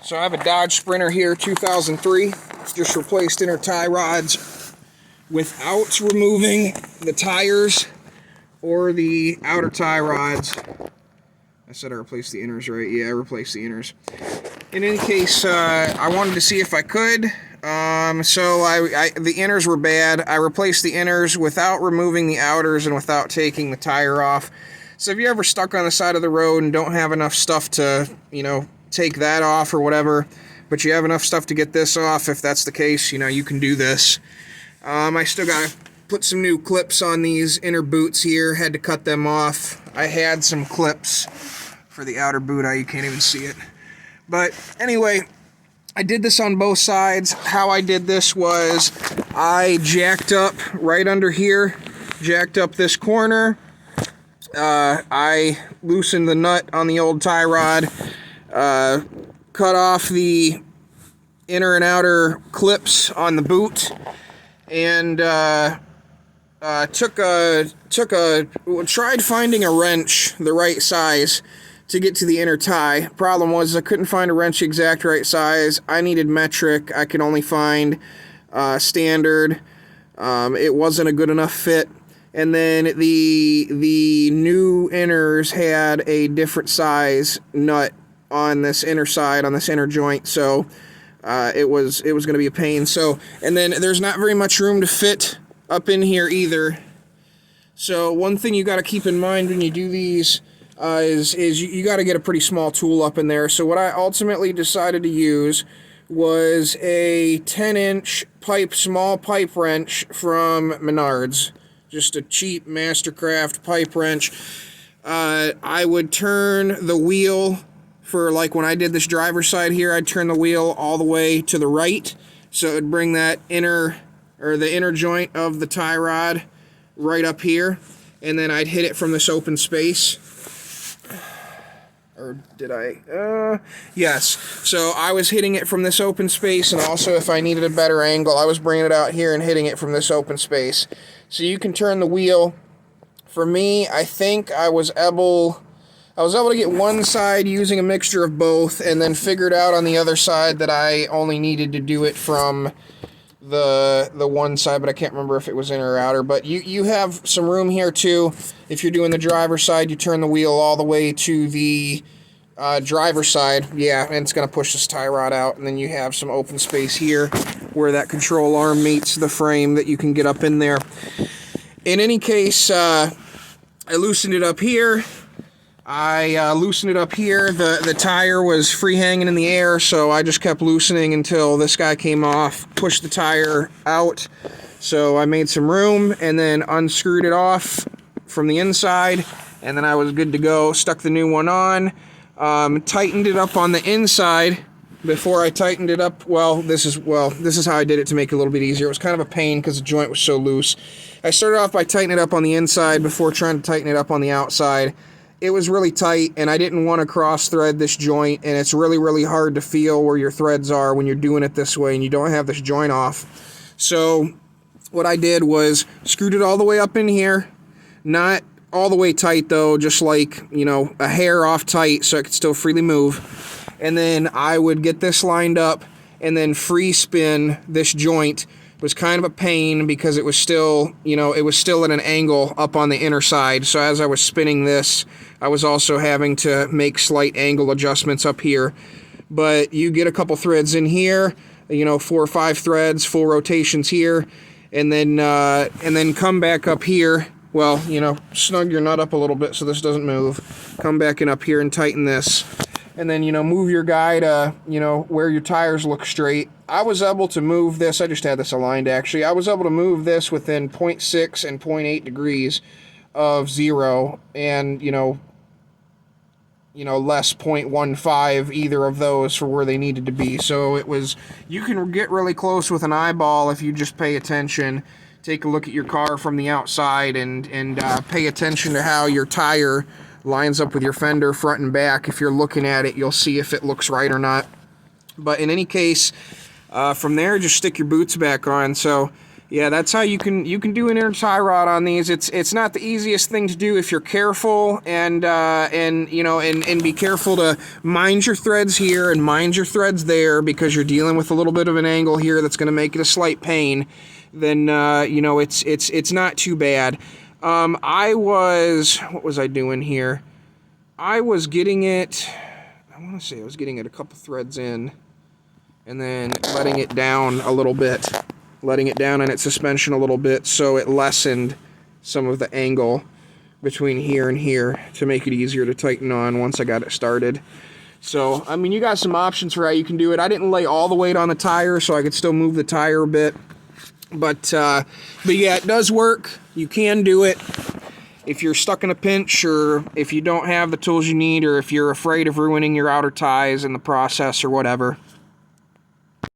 So I have a Dodge Sprinter here, 2003. Just replaced inner tie rods without removing the tires or the outer tie rods. I said I replaced the inners, right? Yeah, I replaced the inners. In any case, I wanted to see if I could. So the inners were bad. I replaced the inners without removing the outers and without taking the tire off. So if you're ever stuck on the side of the road and don't have enough stuff to, take that off or whatever, but you have enough stuff to get this off, if that's the case, you can do this. I still got to put some new clips on these inner boots here. Had to cut them off. I had some clips for the outer boot. You can't even see it. But anyway, I did this on both sides. How I did this was I jacked up right under here, jacked up this corner. I loosened the nut on the old tie rod, cut off the inner and outer clips on the boot, and tried finding a wrench the right size to get to the inner tie. Problem was I couldn't find a wrench the exact right size. I needed metric. I could only find standard. It wasn't a good enough fit. And then the new inners had a different size nut on this inner side, on this inner joint. So it was going to be a pain. So, and then there's not very much room to fit up in here either. So one thing you got to keep in mind when you do these is you got to get a pretty small tool up in there. So what I ultimately decided to use was a 10-inch small pipe wrench from Menards. Just a cheap Mastercraft pipe wrench. I would turn the wheel for, like, when I did this driver's side here, I'd turn the wheel all the way to the right, so it would bring that the inner joint of the tie rod right up here, and then I'd hit it from this open space. Or did I? Yes. So I was hitting it from this open space, and also if I needed a better angle, I was bringing it out here and hitting it from this open space. So you can turn the wheel. For me, I think I was able to get one side using a mixture of both, and then figured out on the other side that I only needed to do it from the one side, but I can't remember if it was inner or outer. But you have some room here too. If you're doing the driver's side, you turn the wheel all the way to the driver's side, yeah, and it's going to push this tie rod out, and then you have some open space here where that control arm meets the frame that you can get up in there. In any case, I loosened it up here. The tire was free hanging in the air, so I just kept loosening until this guy came off, pushed the tire out. So I made some room and then unscrewed it off from the inside, and then I was good to go. Stuck the new one on, tightened it up on the inside. Before I tightened it up, this is how I did it to make it a little bit easier. It was kind of a pain because the joint was so loose. I started off by tightening it up on the inside before trying to tighten it up on the outside. It was really tight, and I didn't want to cross-thread this joint, and it's really, really hard to feel where your threads are when you're doing it this way and you don't have this joint off. So what I did was screwed it all the way up in here, not all the way tight though, just like, a hair off tight so it could still freely move. And then I would get this lined up and then free spin this joint. It was kind of a pain because it was still, at an angle up on the inner side. So as I was spinning this, I was also having to make slight angle adjustments up here. But you get a couple threads in here, 4 or 5 threads, full rotations here, and then come back up here. Well, snug your nut up a little bit so this doesn't move. Come back in up here and tighten this. And then, move your guy to, where your tires look straight. I was able to move this. I just had this aligned, actually. I was able to move this within 0.6 and 0.8 degrees of 0. And, less 0.15, either of those, for where they needed to be. So you can get really close with an eyeball if you just pay attention. Take a look at your car from the outside and pay attention to how your tire lines up with your fender front and back. If you're looking at it, you'll see if it looks right or not. But in any case, from there, just stick your boots back on. So Yeah, that's how you can do an inner tie rod on these. It's not the easiest thing to do if you're careful and you know and be careful to mind your threads here and mind your threads there, because you're dealing with a little bit of an angle here that's going to make it a slight pain. Then you know it's not too bad. What was I doing here? I was getting it. I want to say I was getting it a couple threads in, and then letting it down a little bit. Letting it down in its suspension a little bit so it lessened some of the angle between here and here to make it easier to tighten on once I got it started. So, I mean, you got some options for how you can do it. I didn't lay all the weight on the tire, so I could still move the tire a bit. But yeah, it does work. You can do it. If you're stuck in a pinch, or if you don't have the tools you need, or if you're afraid of ruining your outer ties in the process or whatever.